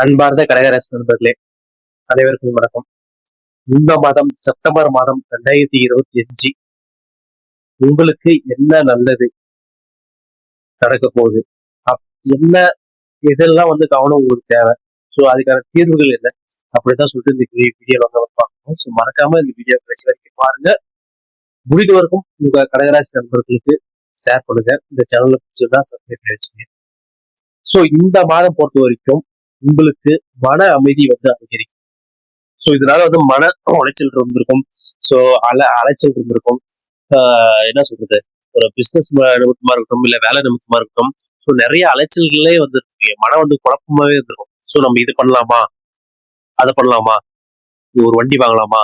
அன்பார்ந்த கடகராசி நண்பர்களே, அனைவருக்கும் வணக்கம். இந்த மாதம் செப்டம்பர் மாதம் 2025 உங்களுக்கு என்ன நல்லது நடக்க போகுது, என்ன எதெல்லாம் கவனம் உங்களுக்கு தேவை, ஸோ அதுக்கான தீர்வுகள் என்ன அப்படித்தான் சொல்லிட்டு இந்த வீடியோல பார்க்கணும். ஸோ மறக்காம இந்த வீடியோ கடைசி வரைக்கும் பாருங்க. முடிந்த வரைக்கும் உங்க கடகராசி நண்பர்களுக்கு ஷேர் பண்ணுங்க. இந்த சேனல்ல பிடிச்சிருந்தா சப்ஸ்கிரைப் பண்ணி வச்சுங்க. ஸோ இந்த மாதம் பொறுத்த வரைக்கும் உங்களுக்கு மன அமைதி அதிகரிக்கும். ஸோ இதனால மன உளைச்சல் இருந்திருக்கும். ஸோ அலைச்சல் இருந்திருக்கும். என்ன சொல்றது, ஒரு பிசினஸ் நிமித்தமா இருக்கட்டும், இல்ல வேலை நிமித்தமா இருக்கட்டும். ஸோ நிறைய அலைச்சல்களே வந்துருக்கீங்க. மனம் குழப்பமாவே இருந்திருக்கும். ஸோ நம்ம இது பண்ணலாமா, அதை பண்ணலாமா, ஒரு வண்டி வாங்கலாமா,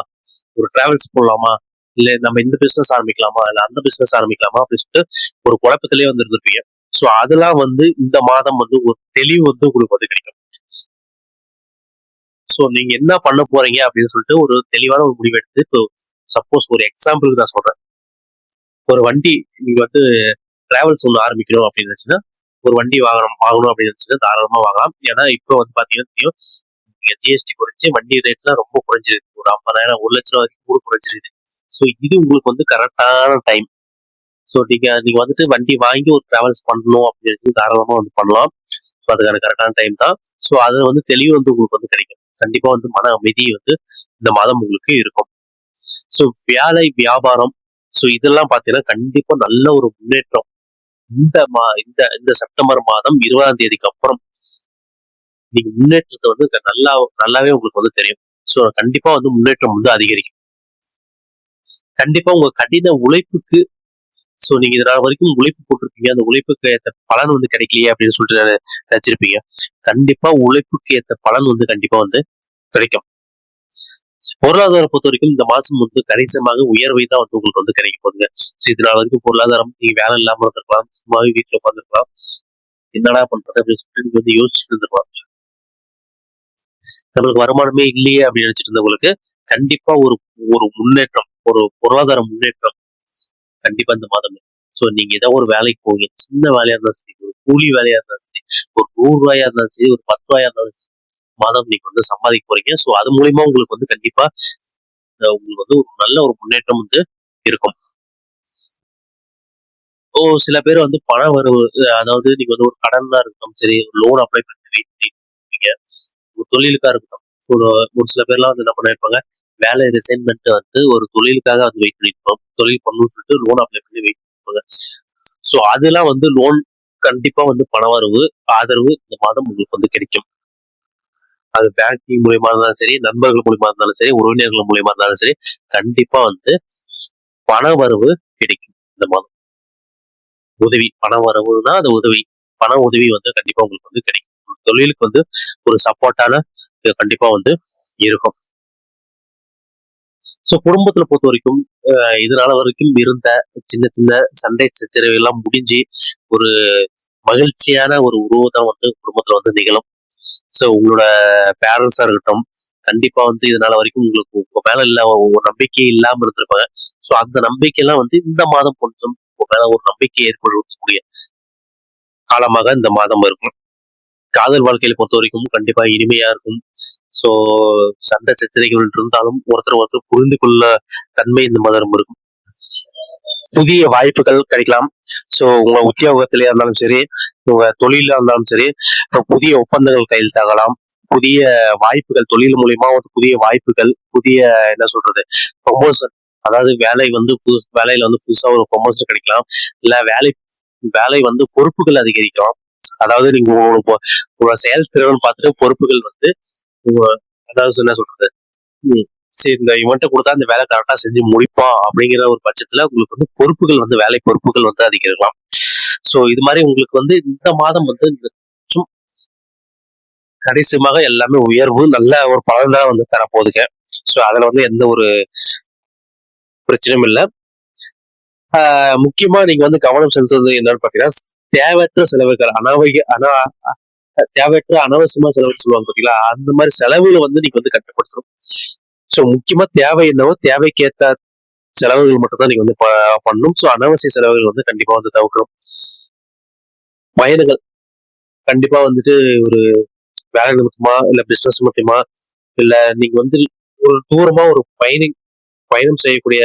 ஒரு டிராவல்ஸ் போடலாமா, இல்ல நம்ம இந்த பிசினஸ் ஆரம்பிக்கலாமா, இல்ல அந்த பிசினஸ் ஆரம்பிக்கலாமா அப்படின்னு சொல்லிட்டு ஒரு குழப்பத்திலேயே இருந்திருப்பீங்க. ஸோ அதெல்லாம் இந்த மாதம் ஒரு தெளிவு உங்களுக்கு கிடைக்கும். ஸோ நீங்க என்ன பண்ண போறீங்க அப்படின்னு சொல்லிட்டு ஒரு தெளிவான ஒரு முடிவு எடுத்து, இப்போ சப்போஸ் ஒரு எக்ஸாம்பிளுக்கு நான் சொல்றேன். ஒரு வண்டி நீங்க டிராவல்ஸ் ஒன்று ஆரம்பிக்கணும் அப்படின்னு நினைச்சுன்னா, ஒரு வண்டி வாங்கணும் அப்படின்னு நினைச்சுன்னா தாராளமா வாங்கலாம். ஏன்னா இப்போ பாத்தீங்கன்னா தெரியும், நீங்க ஜிஎஸ்டி குறைஞ்சு வண்டி ரேட்லாம் ரொம்ப குறைஞ்சிருக்கு. ஒரு 50,000 1 லட்சம் வரைக்கும் கூட குறைஞ்சிருக்கு. ஸோ இது உங்களுக்கு கரெக்டான டைம். ஸோ நீங்க வண்டி வாங்கி ஒரு டிராவல்ஸ் பண்ணணும் அப்படின்னு தாராளமா பண்ணலாம். ஸோ அதுக்கான கரெக்டான டைம் தான். ஸோ அது தெளிவு உங்களுக்கு கிடைக்கும். கண்டிப்பா மன அமைதி இந்த மாதம் உங்களுக்கு இருக்கும். ஸோ வேலை வியாபாரம், ஸோ இதெல்லாம் பாத்தீங்கன்னா கண்டிப்பா நல்ல ஒரு முன்னேற்றம் இந்த செப்டம்பர் மாதம் 20ஆம் தேதிக்கு அப்புறம் நீங்க முன்னேற்றத்தை நல்லாவே உங்களுக்கு தெரியும். ஸோ கண்டிப்பா முன்னேற்றம் அதிகரிக்கும். கண்டிப்பா உங்க கடின உழைப்புக்கு, ஸோ நீங்க இதனால் வரைக்கும் உழைப்பு போட்டிருப்பீங்க, அந்த உழைப்புக்கு ஏற்ற பலன் கிடைக்கலையே அப்படின்னு சொல்லிட்டு நினைச்சிருப்பீங்க. கண்டிப்பா உழைப்புக்கு ஏற்ற பலன் கண்டிப்பா கிடைக்கும். பொருளாதாரம் பொறுத்த வரைக்கும் இந்த மாசம் கணிசமாக உயர்வை தான் உங்களுக்கு கிடைக்க போகுதுங்க. ஸோ இதனால் வரைக்கும் பொருளாதாரம் நீங்க வேலை இல்லாம இருந்திருக்கலாம், சும்மாவே வீட்டுல உட்காந்துருக்கலாம், என்னடா பண்றது அப்படின்னு சொல்லிட்டு நீங்க யோசிச்சுட்டு இருந்திருக்கலாம். நம்மளுக்கு வருமானமே இல்லையே அப்படின்னு நினைச்சிட்டு இருந்தவங்களுக்கு கண்டிப்பா ஒரு முன்னேற்றம், ஒரு பொருளாதார முன்னேற்றம் கண்டிப்பா இந்த மாதம். ஸோ நீங்க ஏதோ ஒரு வேலைக்கு போங்க, சின்ன வேலையா இருந்தாலும் சரி, ஒரு கூலி வேலையா இருந்தாலும் சரி, ஒரு 100 ரூபாயா இருந்தாலும் சரி, ஒரு 10 ரூபாயா இருந்தாலும் சரி, மாதம் நீங்க சம்பாதிக்க போறீங்க. ஸோ அது மூலியமா உங்களுக்கு கண்டிப்பா உங்களுக்கு ஒரு நல்ல ஒரு முன்னேற்றம் இருக்கும். சில பேர் பண வரவு, அதாவது நீங்க ஒரு கடனா இருக்கட்டும் சரி, ஒரு லோன் அப்ளை பண்ணி வைப்பீங்க, ஒரு தொழிலுக்கா இருக்கட்டும். ஸோ ஒரு சில பேர்லாம் என்ன பண்ணிருப்பாங்க, வேலை ரிசைன் பண்ணிட்டு ஒரு தொழிலுக்காக வெயிட் பண்ணிருப்போம், தொழில் பண்ணணும்னு சொல்லிட்டு லோன் அப்ளை பண்ணி வெயிட் பண்ணிருப்பாங்க. ஸோ அதெல்லாம் லோன் கண்டிப்பா பண வரவு ஆதரவு இந்த மாதம் உங்களுக்கு கிடைக்கும். அது பேங்கிங் மூலியமா இருந்தாலும் சரி, நண்பர்கள் மூலியமா இருந்தாலும் சரி, உறவினர்கள் மூலியமா இருந்தாலும் சரி, கண்டிப்பா பண வரவு கிடைக்கும் இந்த மாதம். உதவி, பண வரவுனா அது உதவி, பண உதவி கண்டிப்பா உங்களுக்கு கிடைக்கும். தொழிலுக்கு ஒரு சப்போர்ட்டான கண்டிப்பா இருக்கும். ஸோ குடும்பத்துல பொறுத்த வரைக்கும் இதனால வரைக்கும் இருந்த சின்ன சின்ன சண்டை சச்சரவு எல்லாம் முடிஞ்சு ஒரு மகிழ்ச்சியான ஒரு உருவம் குடும்பத்துல நிகழும். ஸோ உங்களோட பேரண்ட்ஸா இருக்கட்டும், கண்டிப்பா இதனால வரைக்கும் உங்களுக்கு உங்க மேல ஒரு நம்பிக்கை இல்லாம இருந்திருப்பாங்க. ஸோ அந்த நம்பிக்கையெல்லாம் இந்த மாதம் கொஞ்சம் உங்க மேல ஒரு நம்பிக்கை ஏற்படுத்தக்கூடிய காலமாக இந்த மாதம் இருக்கும். காதல் வாழ்க்கையில பொறுத்த வரைக்கும் கண்டிப்பா இனிமையா இருக்கும். ஸோ சண்டை சச்சரவுகள் இருந்தாலும் ஒருத்தர் புரிந்து கொள்ள தன்மை இந்த மாதம் இருக்கும். புதிய வாய்ப்புகள் கிடைக்கலாம். ஸோ உங்க உத்தியோகத்திலேயே இருந்தாலும் சரி, உங்க தொழில இருந்தாலும் சரி, புதிய ஒப்பந்தங்கள் கையெழுத்தாகலாம். புதிய வாய்ப்புகள் தொழில் மூலியமா புதிய வாய்ப்புகள், புதிய என்ன சொல்றது, ப்ரொமோஷன், அதாவது வேலை வேலையில புதுசா ஒரு ப்ரொமோஷன் கிடைக்கலாம். இல்ல வேலை பொறுப்புகள் அதிகரிக்கலாம். அதாவது நீங்க உங்களோட செயல்திறன் பார்த்துட்டு பொறுப்புகள் அதாவது என்ன சொல்றது, சரி இந்த இவன்ட்ட கொடுத்தா இந்த வேலை கரெக்டா செஞ்சு முடிப்பா அப்படிங்கிற ஒரு பட்சத்துல உங்களுக்கு பொறுப்புகள் வேலை பொறுப்புகள் அதிகரிக்கலாம். ஸோ இது மாதிரி உங்களுக்கு இந்த மாதம் கணிசமாக எல்லாமே உயர்வு, நல்ல ஒரு பலன் தான் தரப்போகுதுங்க. ஸோ அதுல எந்த ஒரு பிரச்சனையும் இல்லை. முக்கியமா நீங்க கவனம் செலுத்துவது என்னன்னு பாத்தீங்கன்னா, தேவையற்ற செலவுகள், தேவையற்ற அனாவசியமா செலவு சொல்லுவாங்க பாத்தீங்களா, அந்த மாதிரி செலவுகளை நீங்க கட்டுப்படுத்தணும். ஸோ முக்கியமா தேவை என்னவோ தேவைக்கேற்ற செலவுகள் மட்டும் தான் நீங்க பண்ணணும். ஸோ அனாவசிய செலவுகள் கண்டிப்பா தவிர்க்கணும். பயணங்கள் கண்டிப்பா ஒரு வேலை நிமித்தமா இல்ல பிசினஸ் நிமித்தமா இல்ல நீங்க வந்து ஒரு தூரமா ஒரு பயணம் செய்யக்கூடிய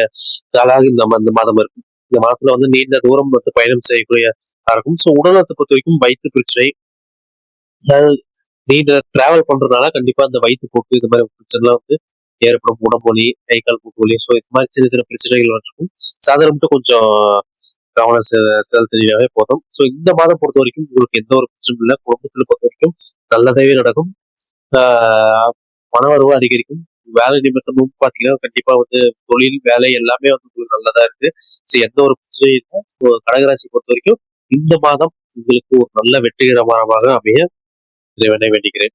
நாளாக இந்த மாதம் இருக்கும். இந்த மாதத்துல வந்து நீண்ட தூரம் வந்து பயணம் செய்யக்கூடிய இருக்கும். ஸோ உடல்நலத்தை பொறுத்த வரைக்கும் வயிற்று பிரச்சனை, அதாவது நீண்ட டிராவல் பண்றதுனால கண்டிப்பா இந்த வயிற்றுப்போக்கு இந்த மாதிரி பிரச்சனைலாம் வந்து ஏற்படும். உடம்புலி, கை கால் மூட்டு வலி. ஸோ இது மாதிரி சின்ன சின்ன பிரச்சனைகள் இருக்கும். ஸோ அதை மட்டும் கொஞ்சம் கவனம் செலுத்தினாவே போதும். ஸோ இந்த மாதம் பொறுத்த வரைக்கும் உங்களுக்கு எந்த ஒரு பிரச்சனையும் இல்லை. குடும்பத்துல பொறுத்த வரைக்கும் நல்லதாவே நடக்கும். ஆஹ் பணவரவு அதிகரிக்கும். வேலை நிமித்தமும் பாத்தீங்கன்னா கண்டிப்பா வந்து தொழில், வேலை எல்லாமே வந்து உங்களுக்கு நல்லதா இருக்கு. ஸோ எந்த ஒரு பிரச்சனையும் இல்லை. ஸோ கடகராசி பொறுத்த வரைக்கும் இந்த மாதம் உங்களுக்கு ஒரு நல்ல வெற்றிகரமாக அமைய இறைவனை வேண்டிக்கிறேன்.